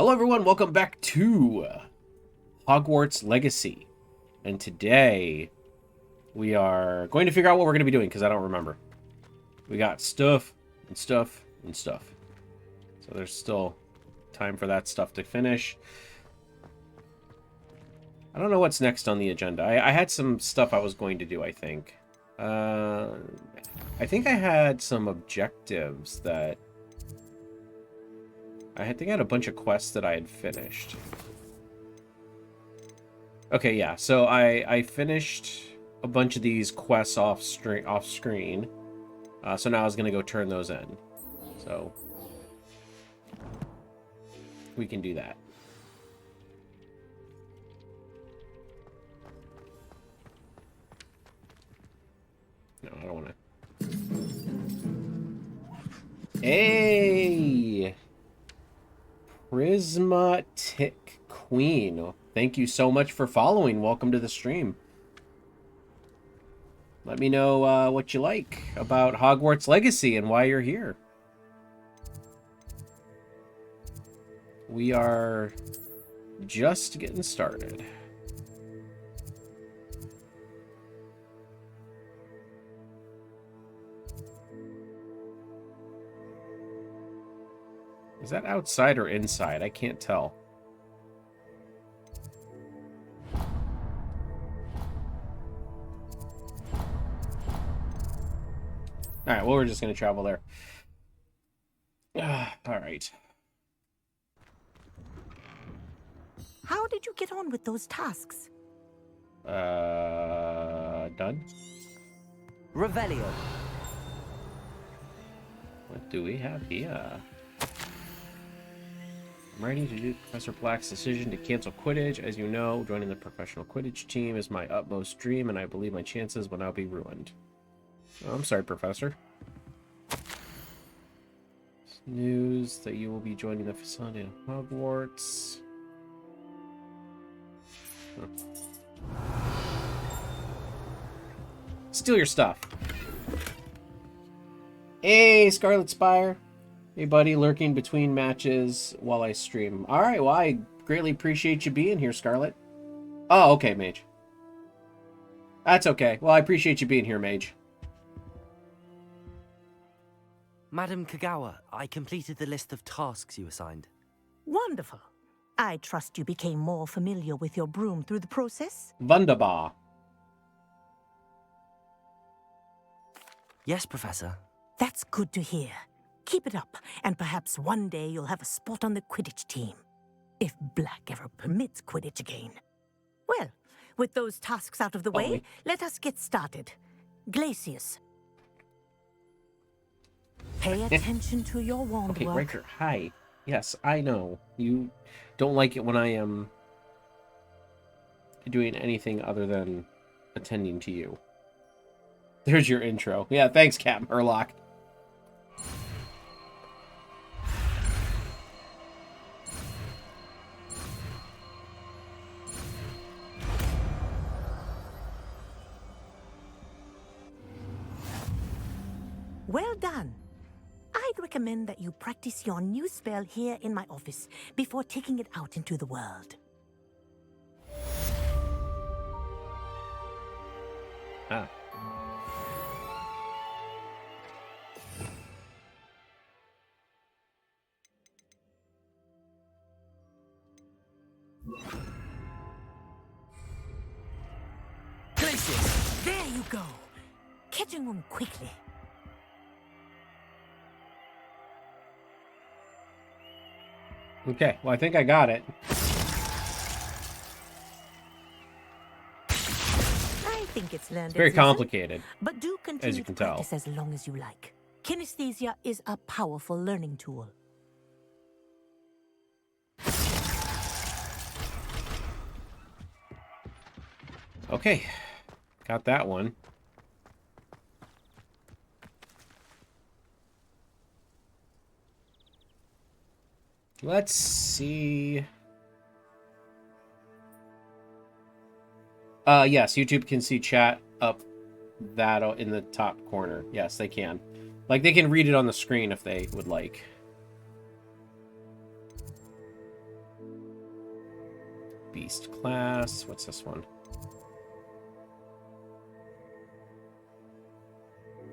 Hello everyone, welcome back to Hogwarts Legacy. And today we are going to figure out what we're going to be doing because I don't remember. We got stuff and stuff and stuff. So there's still time for that stuff to finish. I don't know what's next on the agenda. I had some stuff I was going to do, I think. I think I had some objectives that... I think I had a bunch of quests that I had finished. Okay, yeah. So I finished a bunch of these quests off screen. So now I was gonna go turn those in. So we can do that. No, I don't want to. Hey. Prismatic Queen. Thank you so much for following. Welcome to the stream. Let me know what you like about Hogwarts Legacy and why you're here. We are just getting started. Is that outside or inside? I can't tell. Alright, well, we're just going to travel there. Alright. How did you get on with those tasks? Done? Revelio. What do we have here? I'm ready to do Professor Black's decision to cancel Quidditch. As you know, joining the professional Quidditch team is my utmost dream, and I believe my chances will now be ruined. Oh, I'm sorry, Professor. It's news that you will be joining the facility of Hogwarts. Huh. Steal your stuff. Hey, Scarlet Spire. Hey, buddy, lurking between matches while I stream. All right, well, I greatly appreciate you being here, Scarlet. Oh, okay, Mage. That's okay. Well, I appreciate you being here, Mage. Madam Kagawa, I completed the list of tasks you assigned. Wonderful. I trust you became more familiar with your broom through the process? Wunderbar. Yes, Professor. That's good to hear. Keep it up, and perhaps one day you'll have a spot on the Quidditch team. If Black ever permits Quidditch again. Well, with those tasks out of the way, let us get started. Glacius. Pay attention to your wand Okay, work. Riker, hi. Yes, I know. You don't like it when I am doing anything other than attending to you. There's your intro. Yeah, thanks, Cap Murloc. Well done. I'd recommend that you practice your new spell here in my office before taking it out into the world. Ah. Glacius! There you go. Catching on quickly. Okay, well, I think I got it. I think it's learned. It's very complicated, but do continue as you can to tell. practice as long as you like. Kinesthesia is a powerful learning tool. Okay, got that one. Let's see. Yes, YouTube can see chat up that in the top corner. Yes, they can. Like, they can read it on the screen if they would like. Beast class. What's this one?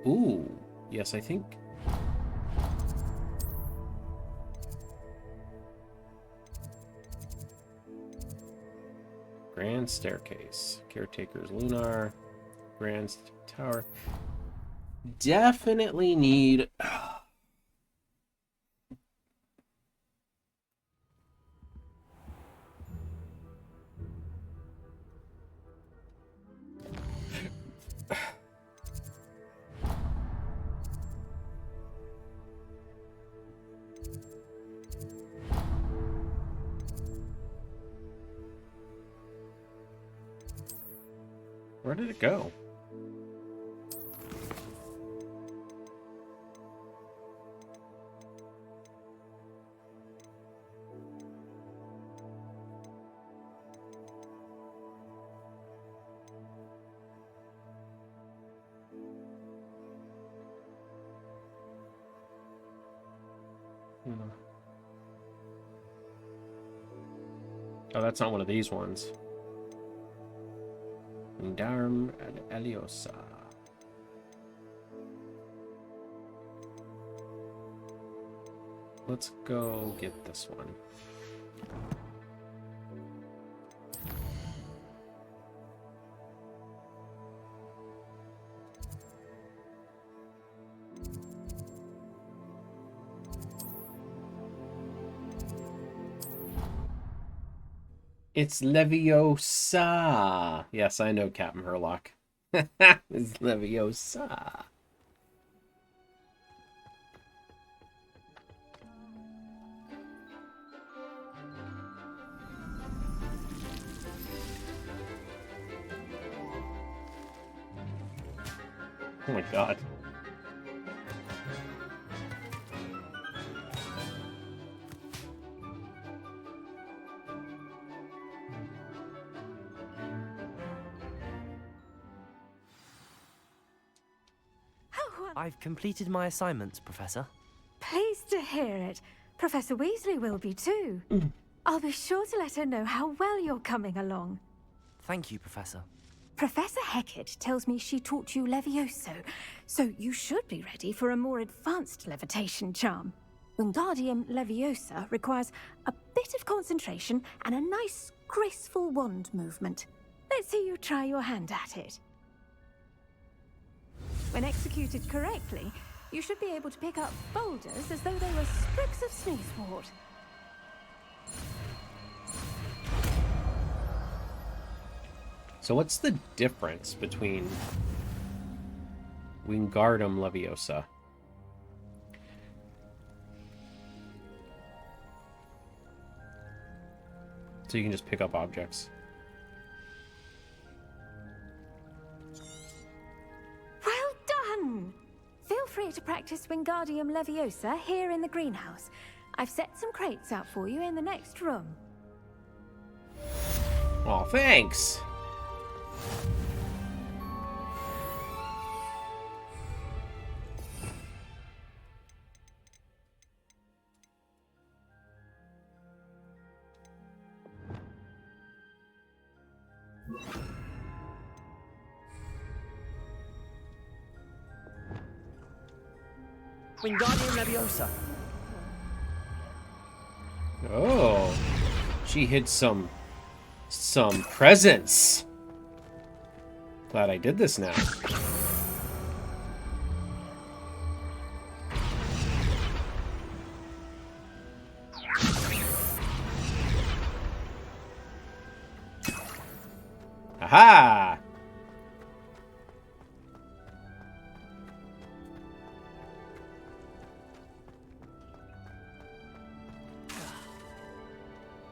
Ooh, yes, I think. Grand Staircase. Caretaker's Lunar. Grand Tower. Definitely need... Where did it go? Oh, that's not one of these ones. Darm Eliosa. Let's go get this one. It's Leviosa. Yes, I know Captain Herlock. It's Leviosa. Oh my god. I've completed my assignments, Professor. Pleased to hear it. Professor Weasley will be too. I'll be sure to let her know how well you're coming along. Thank you, Professor. Professor Hecat tells me she taught you Levioso, so you should be ready for a more advanced levitation charm. Wingardium Leviosa requires a bit of concentration and a nice, graceful wand movement. Let's see you try your hand at it. When executed correctly, you should be able to pick up boulders as though they were sprigs of sneezewort. So what's the difference between Wingardium Leviosa? So you can just pick up objects. Well done! Feel free to practice Wingardium Leviosa here in the greenhouse. I've set some crates out for you in the next room. Oh, thanks! Wingardium Leviosa. Oh, she hid some presents. Glad I did this now. Aha!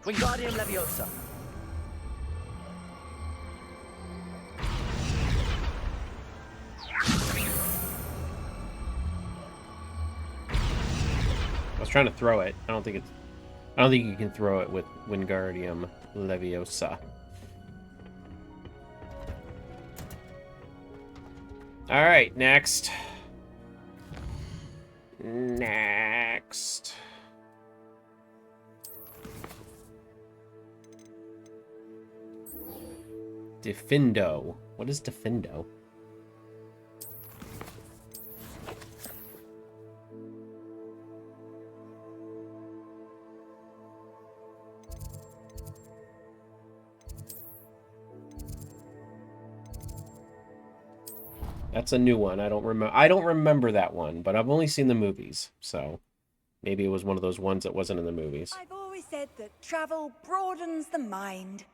Wingardium Leviosa. I was trying to throw it. I don't think you can throw it with Wingardium Leviosa. All right, next. Next. Defindo. What is Defindo? That's a new one. I don't remember that one, but I've only seen the movies, so maybe it was one of those ones that wasn't in the movies. I've always said that travel broadens the mind.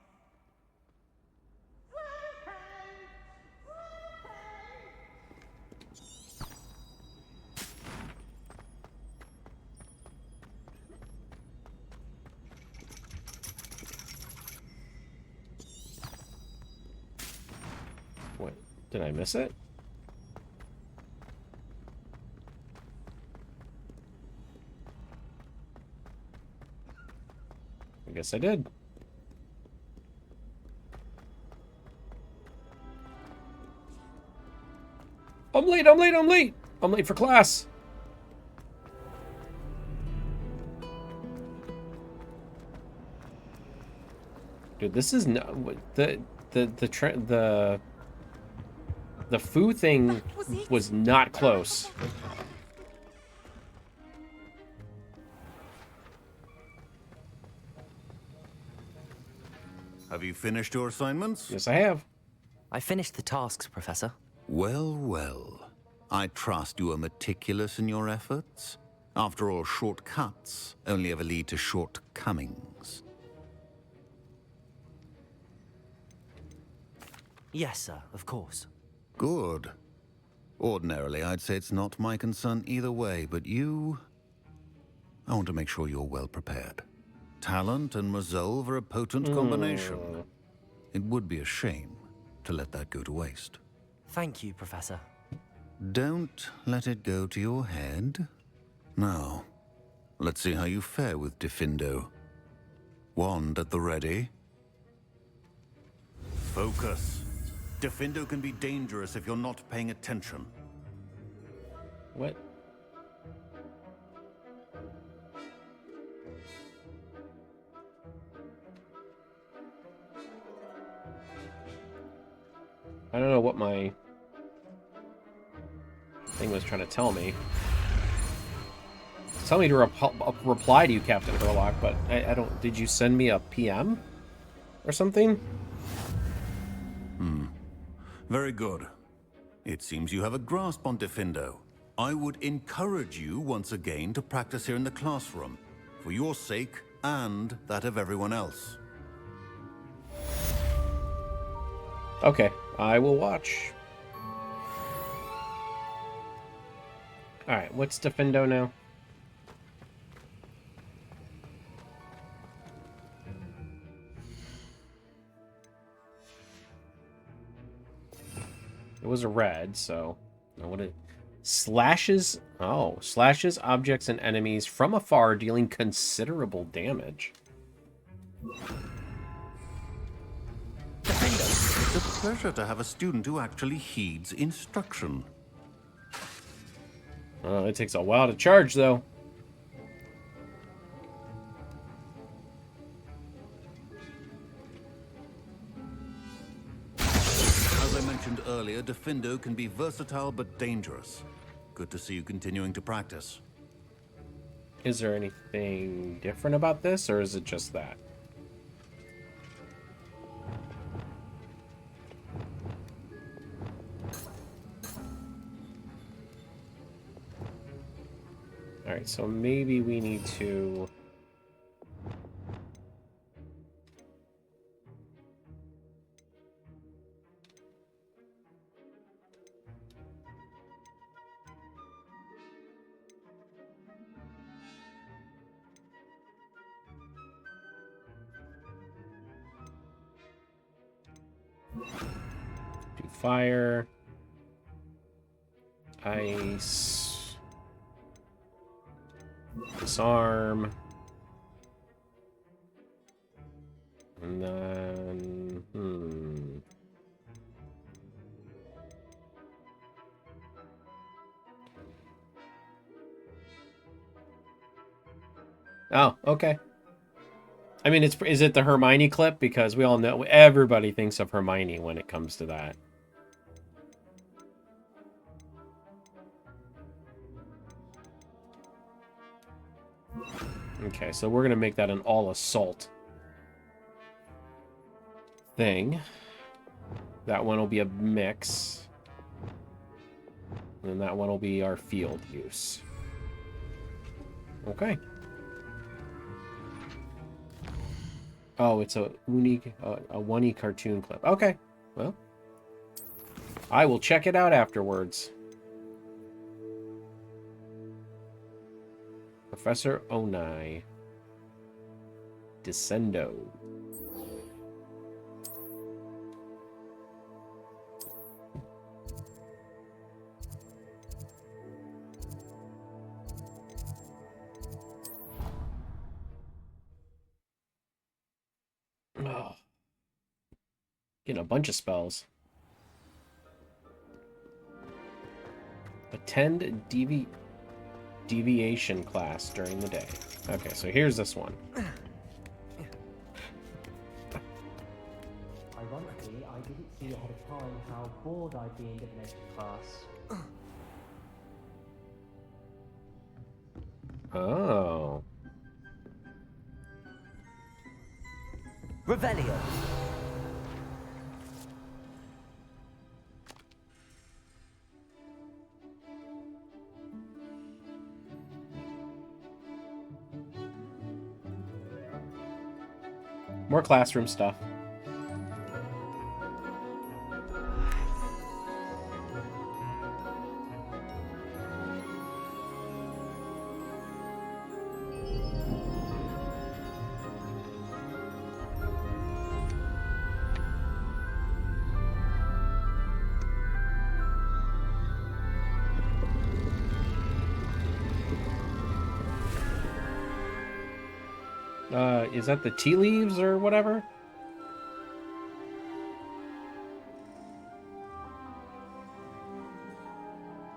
What? Did I miss it? I guess I did. I'm late, I'm late, I'm late! I'm late for class! Dude, this is no the foo thing was not close. Have you finished your assignments? Yes, I have. I finished the tasks, Professor. Well, well. I trust you are meticulous in your efforts. After all, shortcuts only ever lead to shortcomings. Yes, sir, of course. Good. Ordinarily, I'd say it's not my concern either way, but you... I want to make sure you're well prepared. Talent and resolve are a potent combination. It would be a shame to let that go to waste. Thank you, Professor. Don't let it go to your head. Now, let's see how you fare with Defindo. Wand at the ready. Focus. Defindo can be dangerous if you're not paying attention. What? I don't know what my thing was trying to tell me. Tell me to reply to you, Captain Herlock, but I don't... Did you send me a PM? Or something? Very good. It seems you have a grasp on Defindo. I would encourage you once again to practice here in the classroom, for your sake and that of everyone else. Okay, I will watch. Alright, what's Defindo now? It was a red, so... What it... Slashes... Oh, slashes objects and enemies from afar, dealing considerable damage. It's a pleasure to have a student who actually heeds instruction. It takes a while to charge, though. As I mentioned earlier, Defindo can be versatile but dangerous. Good to see you continuing to practice. Is there anything different about this, or is it just that? Alright, so maybe we need to... do fire, ice, disarm, and then oh, okay. I mean, is it the Hermione clip? Because we all know everybody thinks of Hermione when it comes to that. Okay, so we're gonna make that an all assault thing. That one will be a mix. And that one will be our field use. Okay. Oh, it's a one-y cartoon clip. Okay, well, I will check it out afterwards. Professor Onai. Descendo. Oh. Getting a bunch of spells. Attend deviation class during the day. Okay, so here's this one. Ironically, I didn't see ahead of time how bored I'd be in divination class. Oh. Revelio. More classroom stuff. Is that the tea leaves or whatever?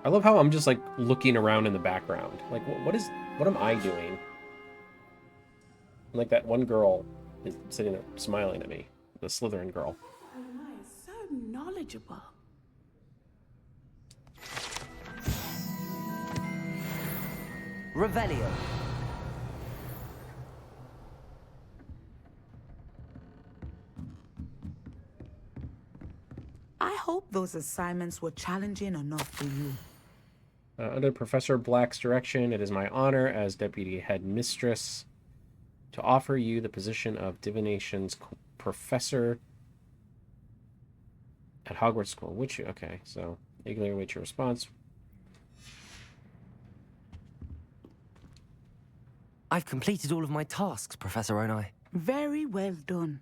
I love how I'm just like looking around in the background. Like, what am I doing? Like that one girl is sitting there smiling at me, the Slytherin girl. Onai is so knowledgeable. Revelio. I hope those assignments were challenging enough for you. Under Professor Black's direction, it is my honor as Deputy Headmistress to offer you the position of Divination's Professor at Hogwarts School. Okay, so eagerly await your response. I've completed all of my tasks, Professor Onai. Very well done.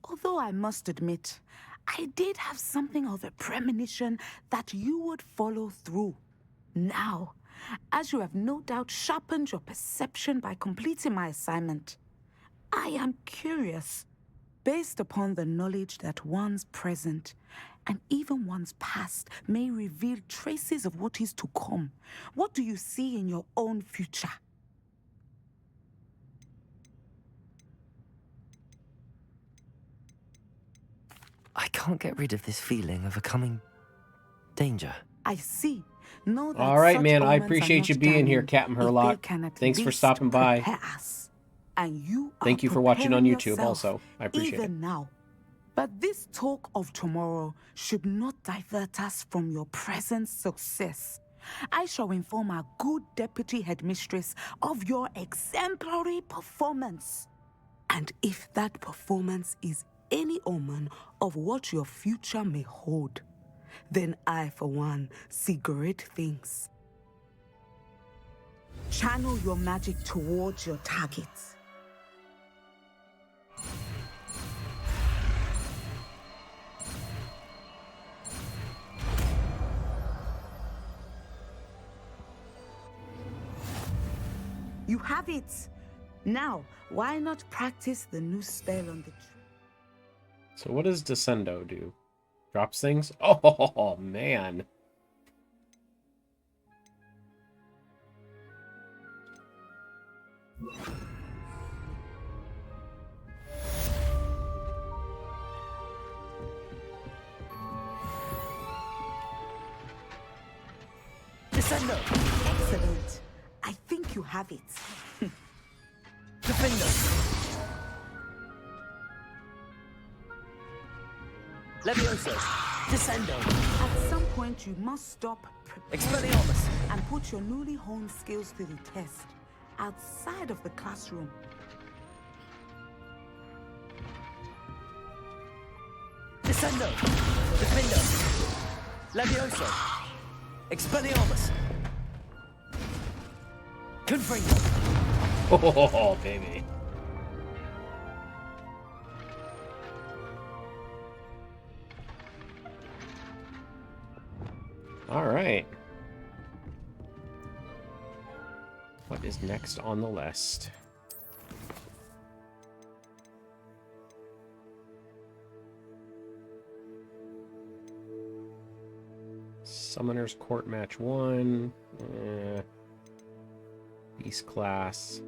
Although I must admit, I did have something of a premonition that you would follow through. Now, as you have no doubt sharpened your perception by completing my assignment, I am curious, based upon the knowledge that one's present and even one's past may reveal traces of what is to come. What do you see in your own future? I can't get rid of this feeling of a coming danger. I see. Know that All right, such man. I omens are appreciate not you being here, damning Captain if they Herlock. can at Thanks for least stopping by. prepare us. And you are Thank you for watching on preparing YouTube yourself also. I appreciate it. even now. But this talk of tomorrow should not divert us from your present success. I shall inform our good deputy headmistress of your exemplary performance. And if that performance is any omen of what your future may hold, then I, for one, see great things. Channel your magic towards your targets. You have it. Now, why not practice the new spell on the tree? So what does Descendo do? Drops things? Oh, man. Descendo! Excellent. I think you have it. Defendo! Levioso! Descendo! At some point, you must stop Expelliarmus! and put your newly honed skills to the test outside of the classroom. Descendo! Defendo! Levioso! Expelliarmus! Confringo! Oh, baby. All right. What is next on the list? Summoner's Court Match 1. Beast class.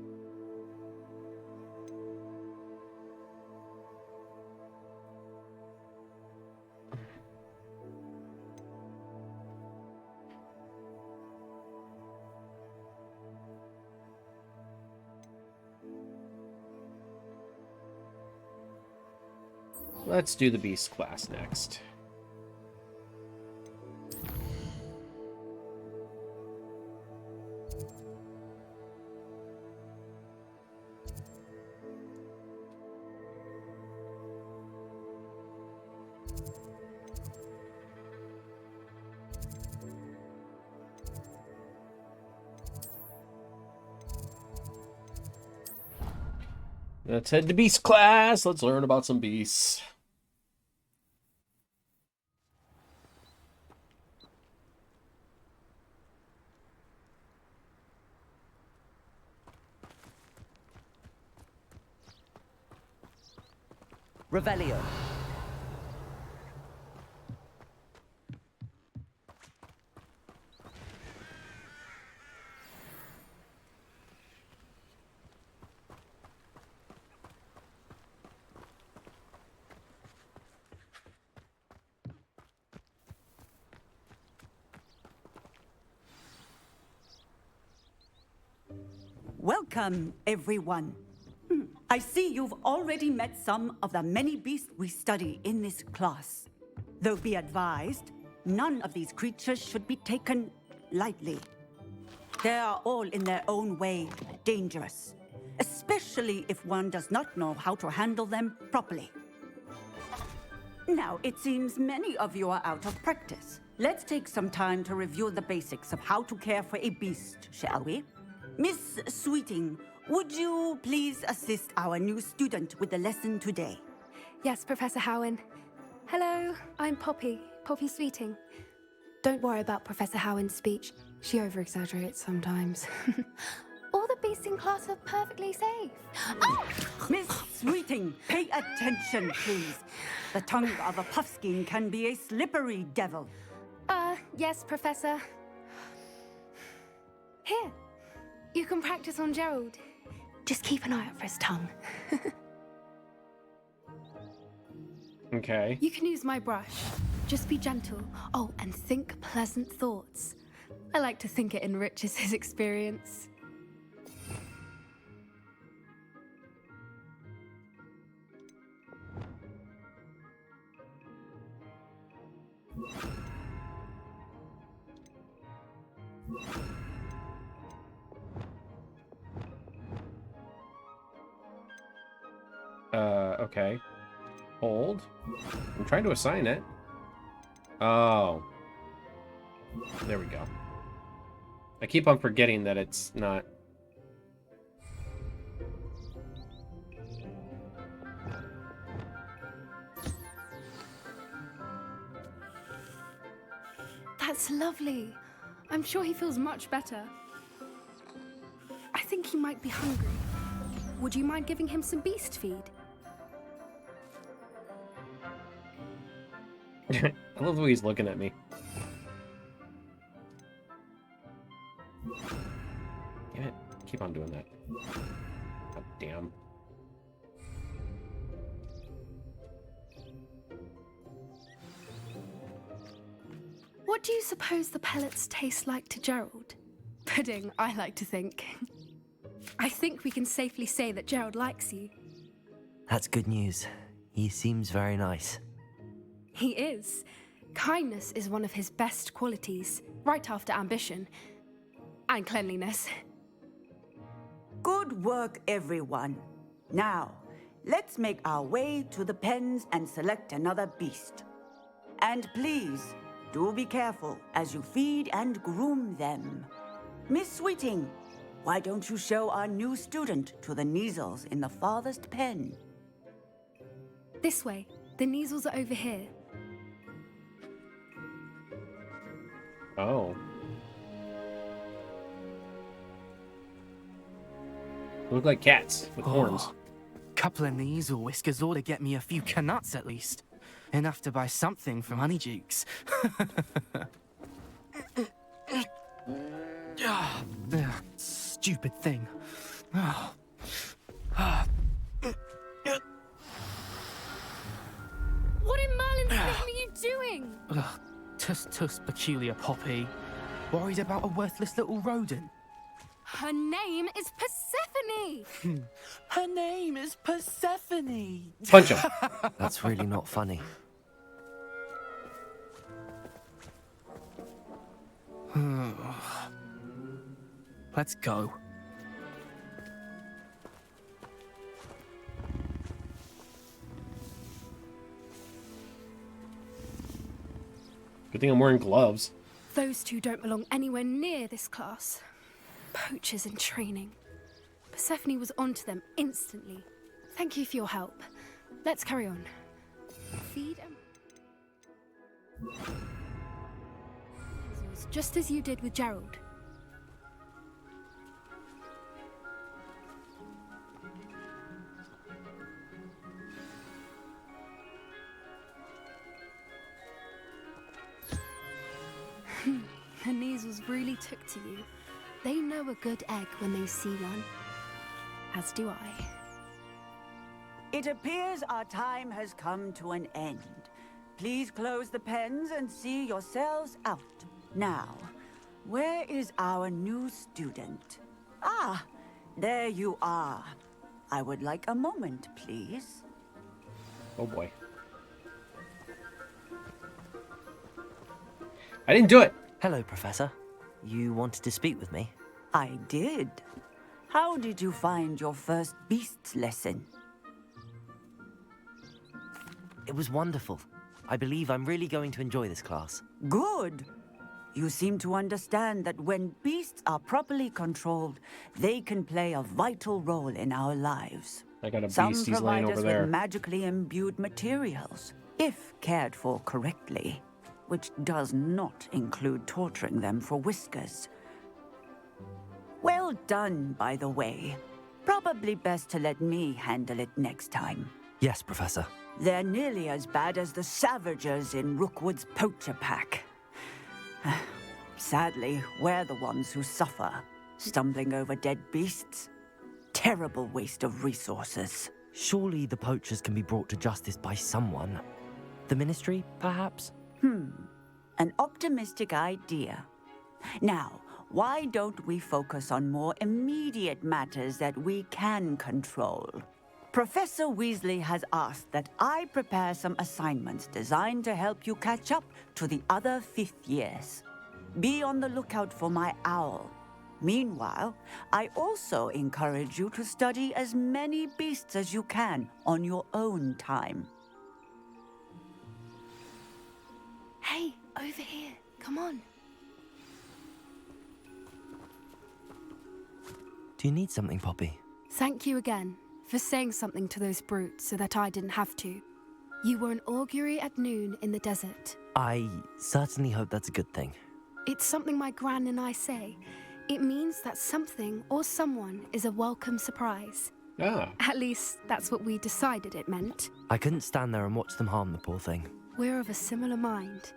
Let's do the Beast class next. Let's head to Beast class. Let's learn about some beasts. Revelio. Welcome, everyone. I see you've already met some of the many beasts we study in this class. Though be advised, none of these creatures should be taken lightly. They are all in their own way dangerous, especially if one does not know how to handle them properly. Now, it seems many of you are out of practice. Let's take some time to review the basics of how to care for a beast, shall we? Miss Sweeting, would you please assist our new student with the lesson today? Yes, Professor Howen. Hello, I'm Poppy Sweeting. Don't worry about Professor Howen's speech. She over-exaggerates sometimes. All the beasts in class are perfectly safe. Oh! Miss Sweeting, pay attention, please. The tongue of a puffskein can be a slippery devil. Yes, Professor. Here, you can practice on Gerald. Just keep an eye out for his tongue. Okay. You can use my brush. Just be gentle. Oh, and think pleasant thoughts. I like to think it enriches his experience. Okay. Hold. I'm trying to assign it. Oh. There we go. I keep on forgetting that it's not... That's lovely. I'm sure he feels much better. I think he might be hungry. Would you mind giving him some beast feed? I love the way he's looking at me. Damn it. Keep on doing that. God damn. What do you suppose the pellets taste like to Gerald? Pudding, I like to think. I think we can safely say that Gerald likes you. That's good news. He seems very nice. He is. Kindness is one of his best qualities, right after ambition. And cleanliness. Good work, everyone. Now, let's make our way to the pens and select another beast. And please, do be careful as you feed and groom them. Miss Sweeting, why don't you show our new student to the Kneazles in the farthest pen? This way. The Kneazles are over here. Oh. Look like cats with horns. Couple of Kneazle whiskers ought to get me a few canuts at least. Enough to buy something from Honeydukes. Stupid thing. What in Merlin's name are you doing? Tuss, peculiar Poppy. Worried about a worthless little rodent? Her name is Persephone! Her name is Persephone! Punch him. That's really not funny. Let's go. Good thing I'm wearing gloves. Those two don't belong anywhere near this class. Poachers in training. Persephone was onto them instantly. Thank you for your help. Let's carry on. Feed and... Just as you did with Gerald. The Kneazles really took to you. They know a good egg when they see one. As do I. It appears our time has come to an end. Please close the pens and see yourselves out. Now, where is our new student? Ah, there you are. I would like a moment, please. Oh boy. I didn't do it. Hello, Professor. You wanted to speak with me? I did. How did you find your first beasts lesson? It was wonderful. I believe I'm really going to enjoy this class. Good. You seem to understand that when beasts are properly controlled, they can play a vital role in our lives. I got a Some beast. He's provide laying us over there. with magically imbued materials, if cared for correctly, which does not include torturing them for whiskers. Well done, by the way. Probably best to let me handle it next time. Yes, Professor. They're nearly as bad as the Savagers in Rookwood's poacher pack. Sadly, we're the ones who suffer, stumbling over dead beasts. Terrible waste of resources. Surely the poachers can be brought to justice by someone. The Ministry, perhaps? An optimistic idea. Now, why don't we focus on more immediate matters that we can control? Professor Weasley has asked that I prepare some assignments designed to help you catch up to the other 5th years. Be on the lookout for my owl. Meanwhile, I also encourage you to study as many beasts as you can on your own time. Hey, over here. Come on. Do you need something, Poppy? Thank you again for saying something to those brutes so that I didn't have to. You were an augury at noon in the desert. I certainly hope that's a good thing. It's something my gran and I say. It means that something or someone is a welcome surprise. Ah. At least, that's what we decided it meant. I couldn't stand there and watch them harm the poor thing. We're of a similar mind.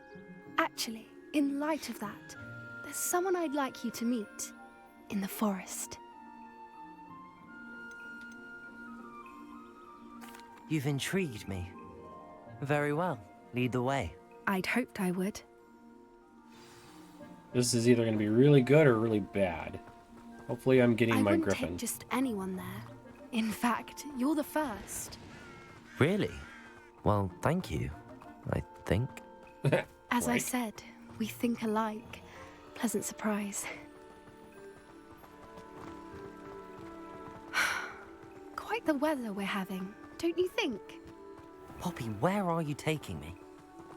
Actually, in light of that, there's someone I'd like you to meet. In the forest. You've intrigued me. Very well. Lead the way. I'd hoped I would. This is either going to be really good or really bad. Hopefully I'm getting my wouldn't griffin. take just anyone there. In fact, you're the first. Really? Well, thank you, I think. As I Right. said, we think alike. Pleasant surprise. Quite the weather we're having, don't you think? Poppy, where are you taking me?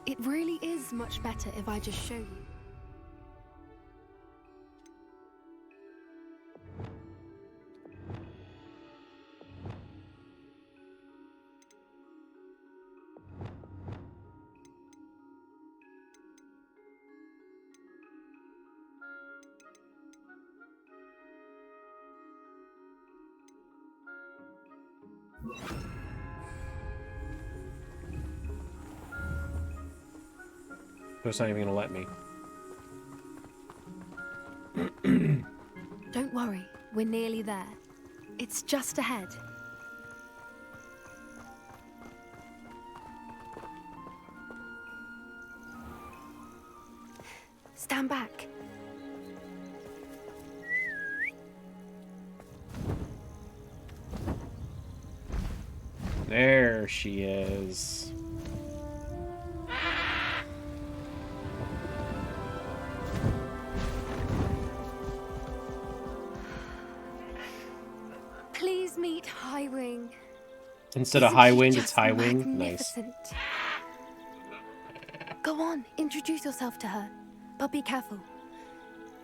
It really is much better if I just show you. So it's not even going to let me. Don't worry, we're nearly there. It's just ahead. Stand back. There she is. Please meet Highwing. Instead of Isn't high she wind, just it's high wing. Nice. magnificent? Go on, introduce yourself to her. But be careful.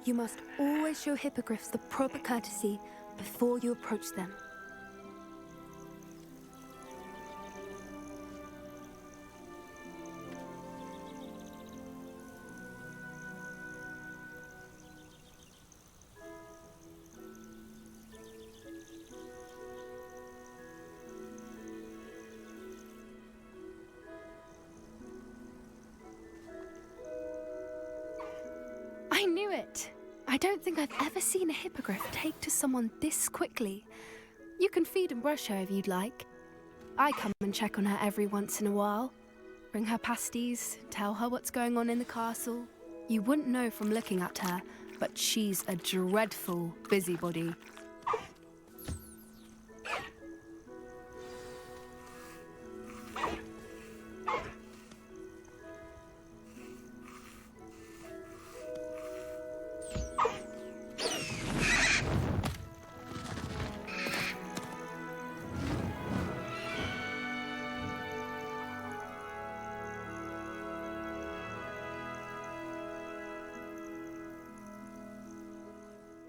You must always show hippogriffs the proper courtesy before you approach them. I knew it! I don't think I've ever seen a hippogriff take to someone this quickly. You can feed and brush her if you'd like. I come and check on her every once in a while. Bring her pasties, tell her what's going on in the castle. You wouldn't know from looking at her, but she's a dreadful busybody.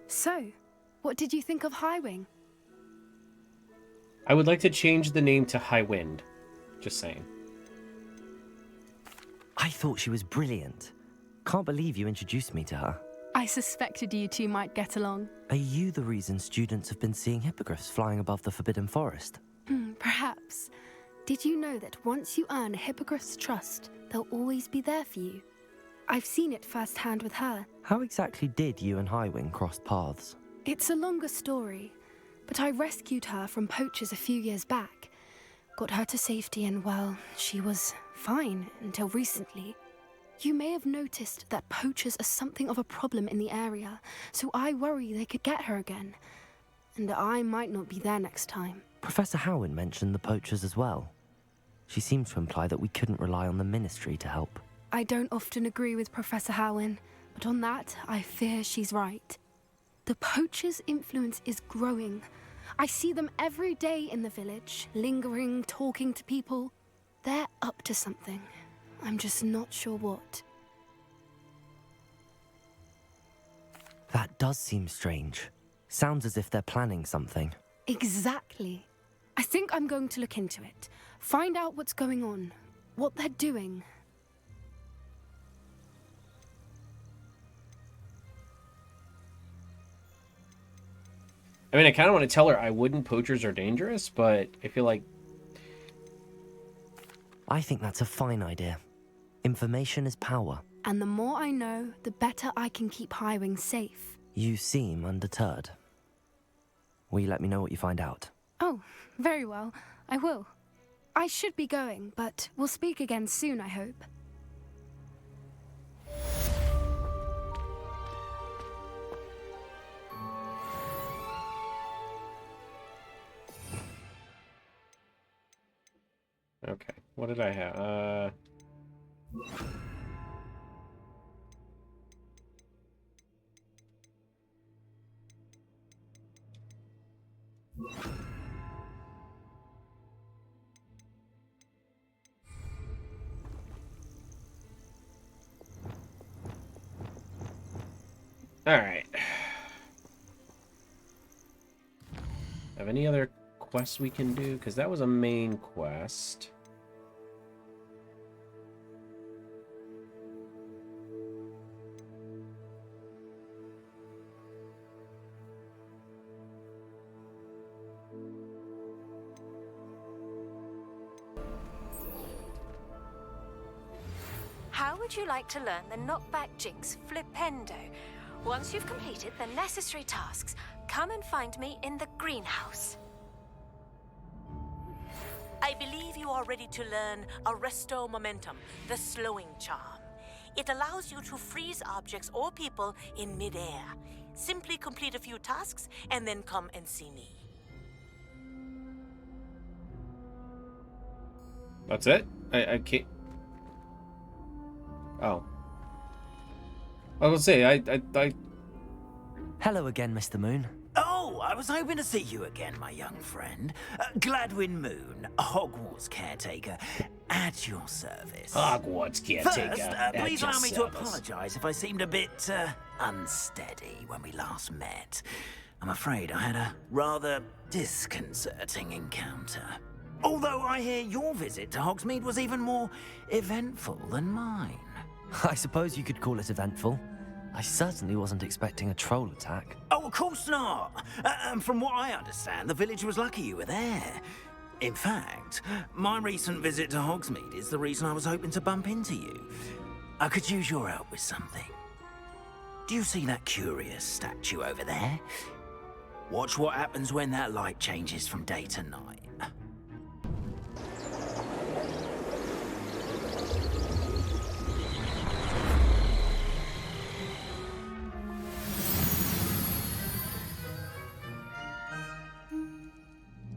So, what did you think of Highwing? I would like to change the name to High Wind. Just saying. I thought she was brilliant. Can't believe you introduced me to her. I suspected you two might get along. Are you the reason students have been seeing hippogriffs flying above the Forbidden Forest? Perhaps. Did you know that once you earn a hippogriff's trust, they'll always be there for you? I've seen it firsthand with her. How exactly did you and Highwing cross paths? It's a longer story, but I rescued her from poachers a few years back. Got her to safety and, well, she was fine until recently. You may have noticed that poachers are something of a problem in the area, so I worry they could get her again. And I might not be there next time. Professor Howin mentioned the poachers as well. She seemed to imply that we couldn't rely on the Ministry to help. I don't often agree with Professor Howin, but on that, I fear she's right. The poachers' influence is growing. I see them every day in the village, lingering, talking to people. They're up to something. I'm just not sure what. That does seem strange. Sounds as if they're planning something. Exactly. I think I'm going to look into it. Find out what's going on, what they're doing. I mean, I kind of want to tell her I wouldn't. Poachers are dangerous, but I feel like... I think that's a fine idea. Information is power. And the more I know, the better I can keep Highwing safe. You seem undeterred. Will you let me know what you find out? Oh, very well. I will. I should be going, but we'll speak again soon, I hope. Okay, what did I have? Alright. Have any other quests we can do? Because that was a main quest. How would you like to learn the knockback jinx flipendo? Once you've completed the necessary tasks, come and find me in the greenhouse. I believe you are ready to learn Arresto Momentum, the slowing charm. It allows you to freeze objects or people in midair. Simply complete a few tasks and then come and see me. That's it? I can't... Oh. I was gonna say, I... Hello again, Mr. Moon. Oh, I was hoping to see you again, my young friend. Gladwin Moon, Hogwarts caretaker, at your service. Hogwarts caretaker. First, please allow me to apologize if I seemed a bit unsteady when we last met. I'm afraid I had a rather disconcerting encounter. Although I hear your visit to Hogsmeade was even more eventful than mine. I suppose you could call it eventful. I certainly wasn't expecting a troll attack. Oh, of course not. And from what I understand, the village was lucky you were there. In fact, my recent visit to Hogsmeade is the reason I was hoping to bump into you. I could use your help with something. Do you see that curious statue over there? Watch what happens when that light changes from day to night.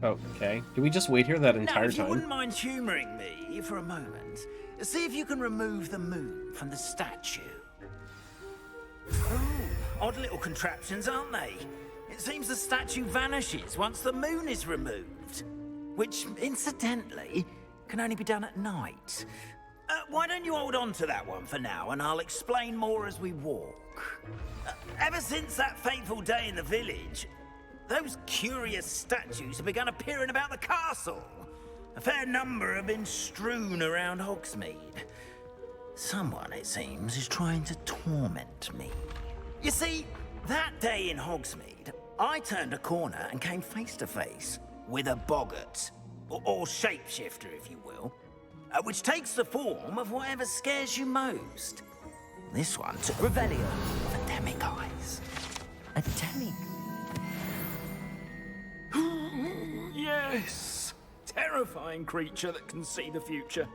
Okay. Do we just wait here that entire now, if you time? wouldn't mind humouring me for a moment, see if you can remove the moon from the statue. Ooh, odd little contraptions, aren't they? It seems the statue vanishes once the moon is removed. Which, incidentally, can only be done at night. Why don't you hold on to that one for now, and I'll explain more as we walk. Ever since that fateful day in the village, those curious statues have begun appearing about the castle. A fair number have been strewn around Hogsmeade. Someone, it seems, is trying to torment me. You see, that day in Hogsmeade, I turned a corner and came face to face with a boggart, or shapeshifter, if you will, which takes the form of whatever scares you most. This one took Revelio of a demiguise. A demi... Yes! Terrifying creature that can see the future.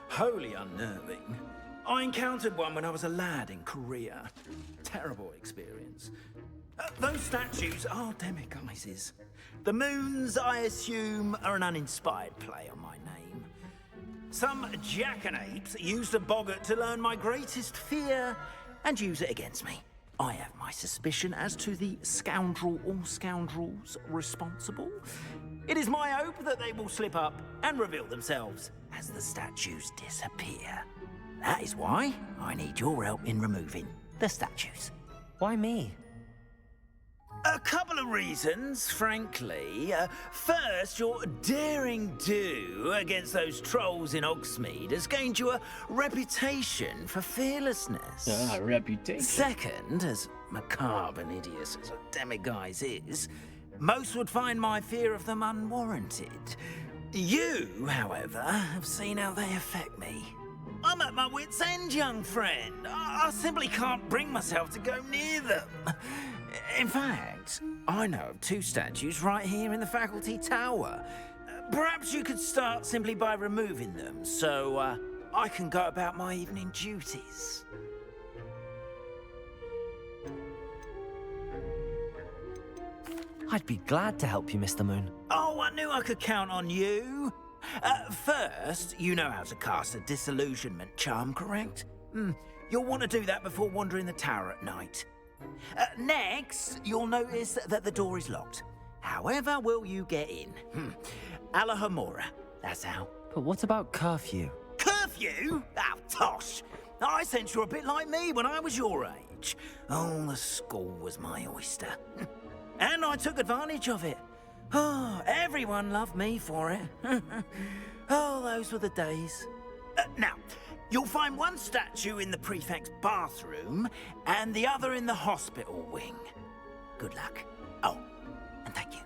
Wholly unnerving. I encountered one when I was a lad in Korea. Terrible experience. Those statues are demiguises. The moons, I assume, are an uninspired play on my name. Some jackanapes used a boggart to learn my greatest fear and use it against me. I have my suspicion as to the scoundrel or scoundrels responsible. It is my hope that they will slip up and reveal themselves as the statues disappear. That is why I need your help in removing the statues. Why me? A couple of reasons, frankly. First, your daring do against those trolls in Hogsmeade has gained you a reputation for fearlessness. Ah, reputation. Second, as macabre and hideous as a demiguise is, most would find my fear of them unwarranted. You, however, have seen how they affect me. I'm at my wit's end, young friend. I simply can't bring myself to go near them. In fact, I know of two statues right here in the faculty tower. Perhaps you could start simply by removing them, so I can go about my evening duties. I'd be glad to help you, Mr. Moon. Oh, I knew I could count on you. first, you know how to cast a disillusionment charm, correct? You'll want to do that before wandering the tower at night. Next, you'll notice that the door is locked. However will you get in? Alohomora, that's how. But what about curfew? Curfew? Oh, tosh. I sense you're a bit like me when I was your age. Oh, the school was my oyster. And I took advantage of it. Oh, everyone loved me for it. Oh, those were the days. Now, you'll find one statue in the prefect's bathroom and the other in the hospital wing. Good luck. Oh, and thank you.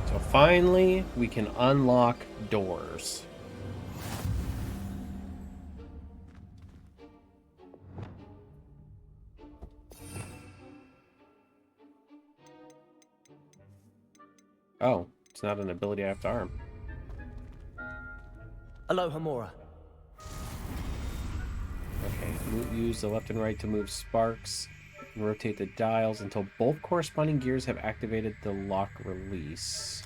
So finally, we can unlock doors. Oh, it's not an ability I have to arm. Alohomora. Okay, use the left and right to move sparks and rotate the dials until both corresponding gears have activated the lock release.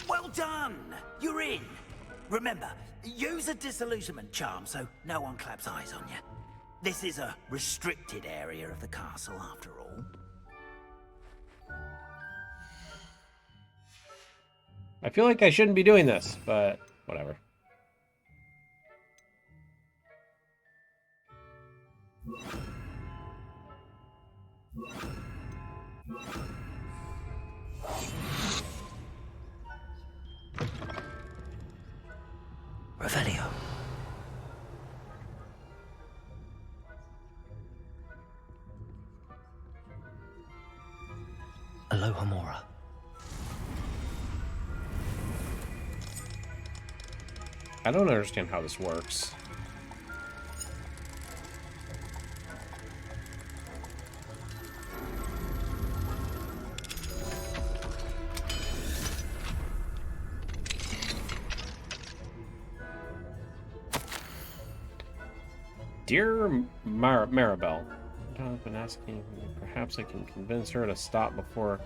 Well done! You're in. Remember, use a disillusionment charm so no one claps eyes on you. This is a restricted area of the castle, after all. I feel like I shouldn't be doing this, but whatever. Revelio. Alohomora. I don't understand how this works. Dear Maribel, I've been asking, perhaps I can convince her to stop before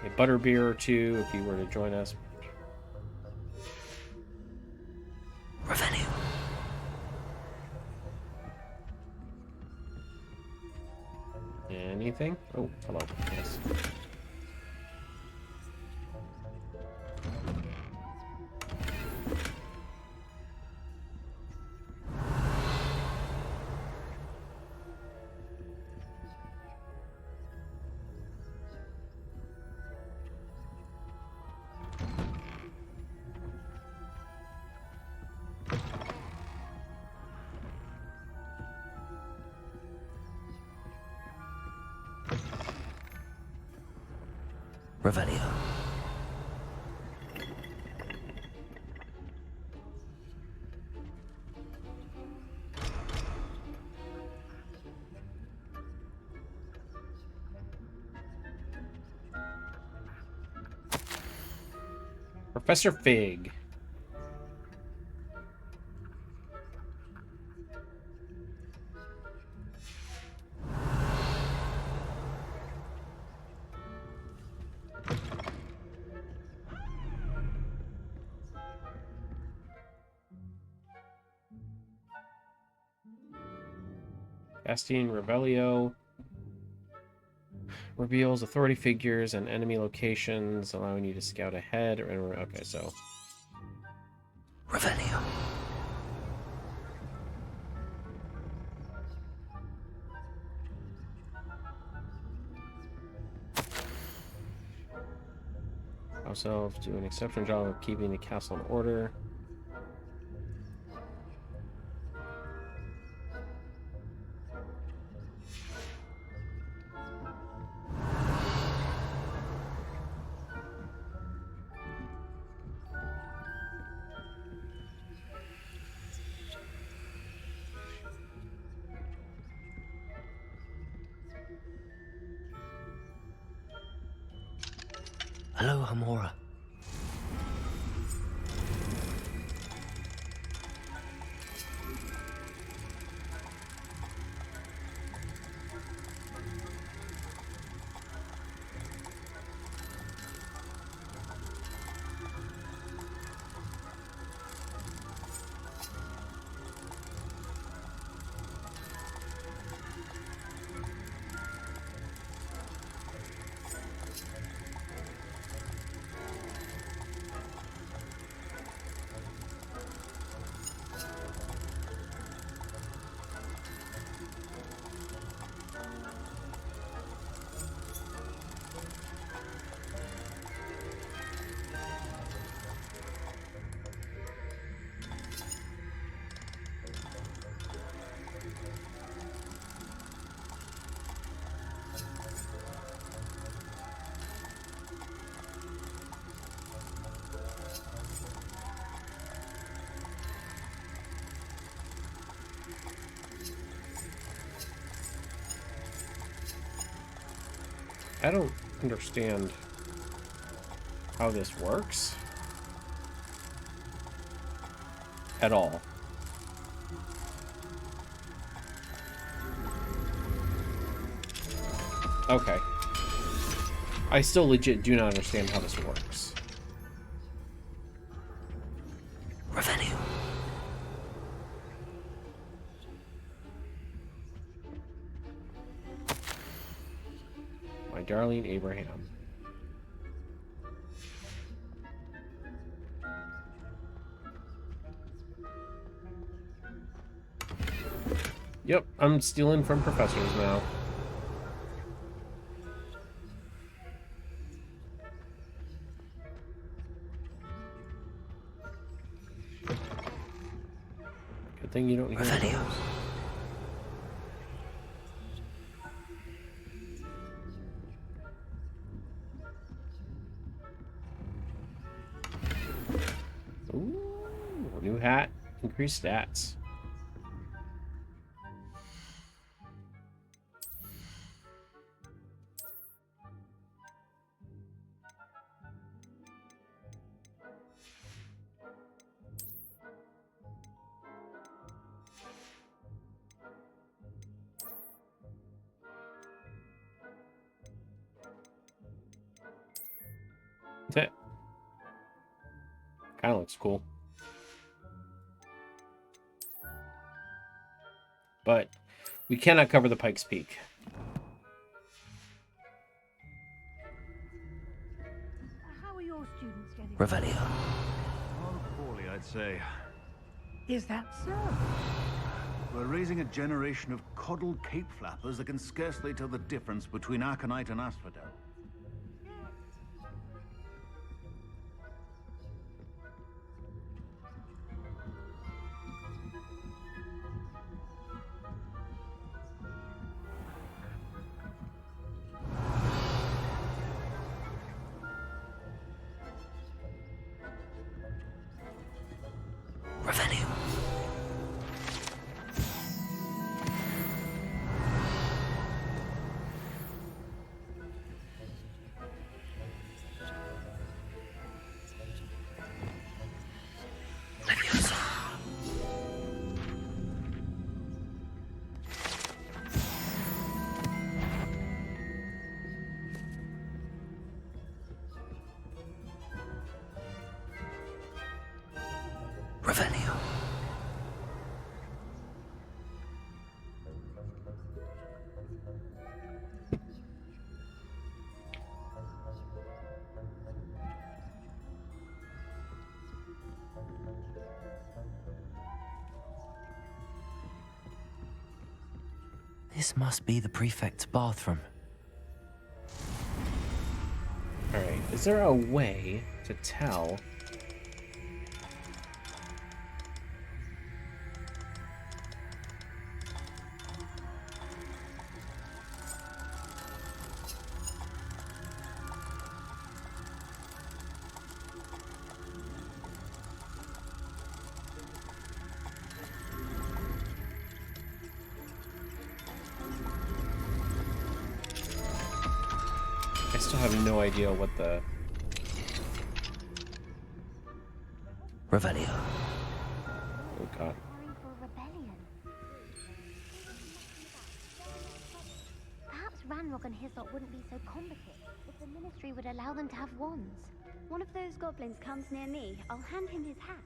a butterbeer or two if you were to join us. Revelio. Anything? Oh, hello. Yes. Revelio. Professor Fig. Casting Revelio reveals authority figures and enemy locations, allowing you to scout ahead. Okay, so Revelio. House elves do an exceptional job of keeping the castle in order. Hello, Hamora. I don't understand how this works at all. Okay. I still legit do not understand how this works. Revenue. My darling Abraham. Yep, I'm stealing from professors now. Good thing you don't hear those. Ooh, new hat, increased stats. That's it. Kind of looks cool. But we cannot cover the Pike's Peak. How are your students getting? Revelio. Rather poorly, I'd say. Is that so? We're raising a generation of coddled cape flappers that can scarcely tell the difference between aconite and asphodel. Revenue. Revenue. This must be the prefect's bathroom. Alright. Is there a way to tell? I still have no idea what the... Revelio. Oh god. Perhaps Ranrock and Hislop wouldn't be so combative if the Ministry would allow them to have wands. One of those goblins comes near me, I'll hand him his hat.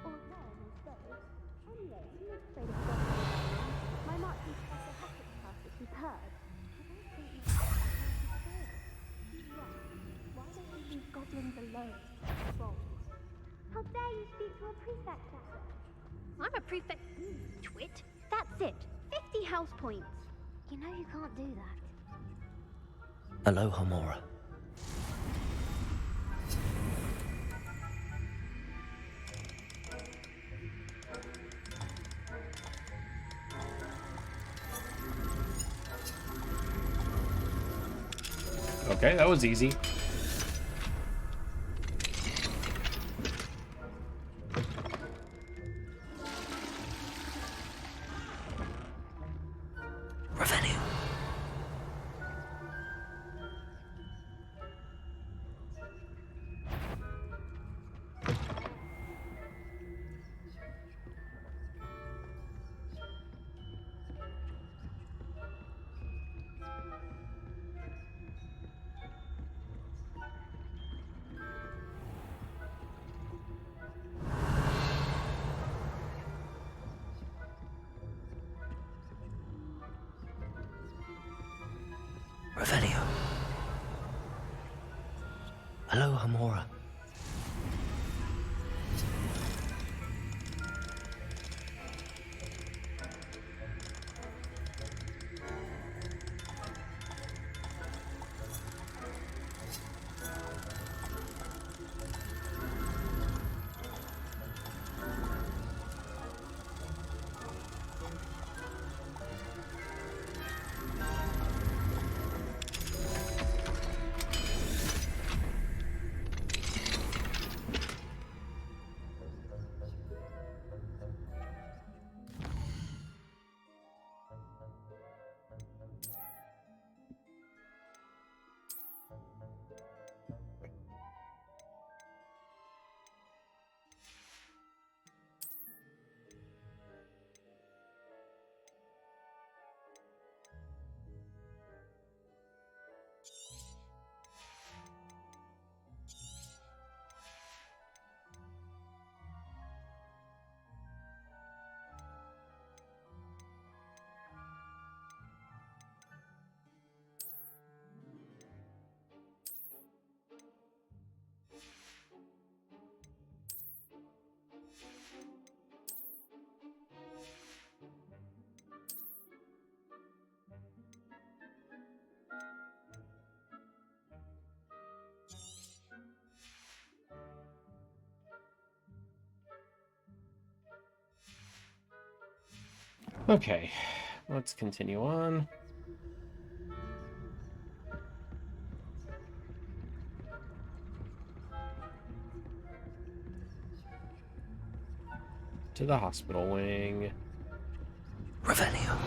Or her instead. Anyway, I'm not afraid of goblins. My marching Professor Hackett's class is superb. Why don't we leave goblins alone? Wrong. How dare you speak to a prefect that way? I'm a prefect, twit. That's it. 50 house points. You know you can't do that. Aloha Mora. Okay, that was easy. Revelio. Revelio. Aloha Mora. Okay, let's continue on. To the hospital wing. Revelio.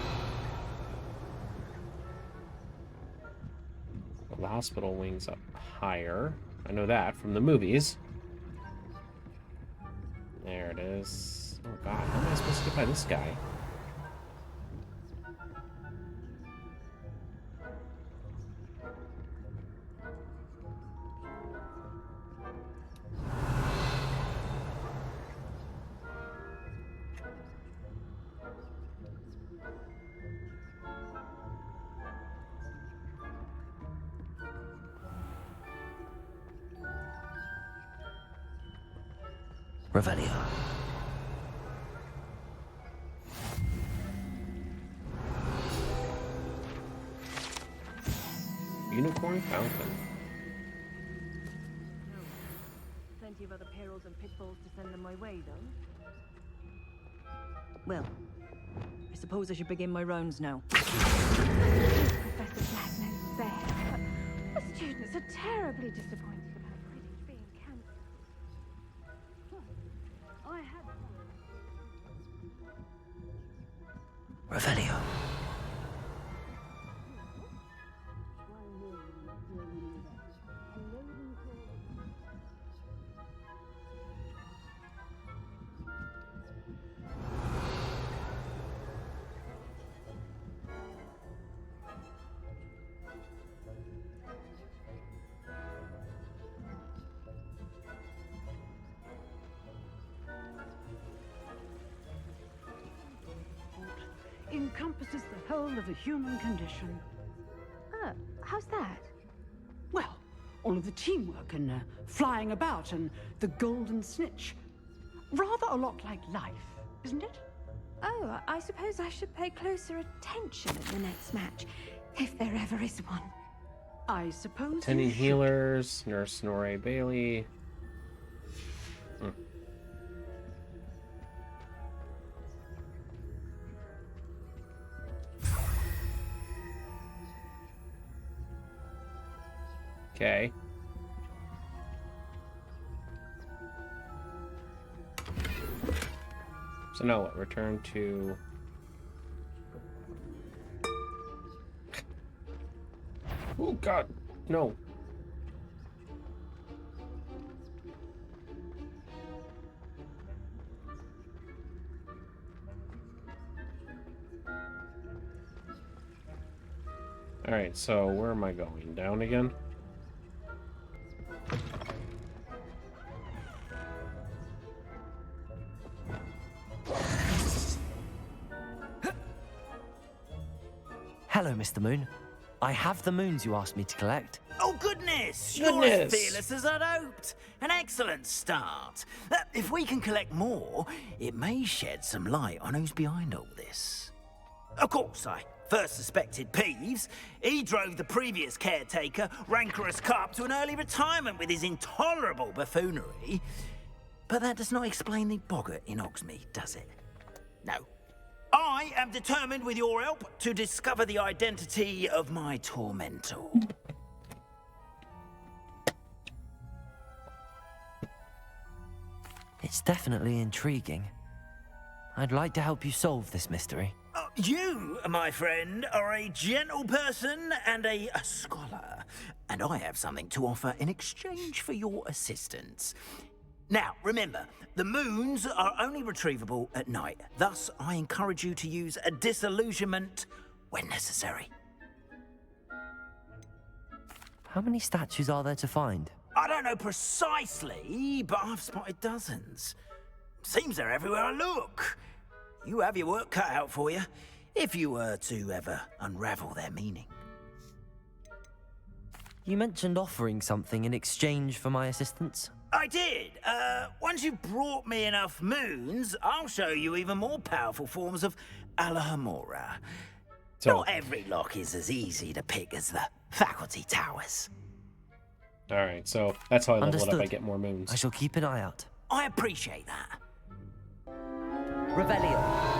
Well, the hospital wing's up higher. I know that from the movies. There it is. Oh god, how am I supposed to get by this guy? Revelio. Unicorn Fountain. plenty of other perils and pitfalls to send them my way, though. Well, I suppose I should begin my rounds now. Professor Black knows fair, but the students are terribly disappointed about Quidditch being cancelled. I had Revelio. Encompasses the whole of the human condition. How's that? Well, all of the teamwork and flying about and the golden snitch. Rather a lot like life, isn't it? Oh, I suppose I should pay closer attention at the next match, if there ever is one. I suppose. Attending healers, Nurse Snorre Bailey. Okay. So now what? Return to... Oh god, no. Alright, so where am I going? Down again? Hello, Mr. Moon. I have the moons you asked me to collect. Oh, goodness! You're as fearless as I'd hoped. An excellent start. If we can collect more, it may shed some light on who's behind all this. Of course, I first suspected Peeves. He drove the previous caretaker, Rancorous Carp, to an early retirement with his intolerable buffoonery. But that does not explain the boggart in Hogsmeade, does it? No. I am determined, with your help, to discover the identity of my tormentor. It's definitely intriguing. I'd like to help you solve this mystery. You, my friend, are a gentle person and a scholar, and I have something to offer in exchange for your assistance. Now, remember, the moons are only retrievable at night. Thus, I encourage you to use a disillusionment when necessary. How many statues are there to find? I don't know precisely, but I've spotted dozens. Seems they're everywhere I look. You have your work cut out for you, if you were to ever unravel their meaning. You mentioned offering something in exchange for my assistance? I did. Once you've brought me enough moons, I'll show you even more powerful forms of Alohomora. Not every lock is as easy to pick as the faculty towers. Alright, so that's how I level it up. Understood. I get more moons. I shall keep an eye out. I appreciate that. Revelio.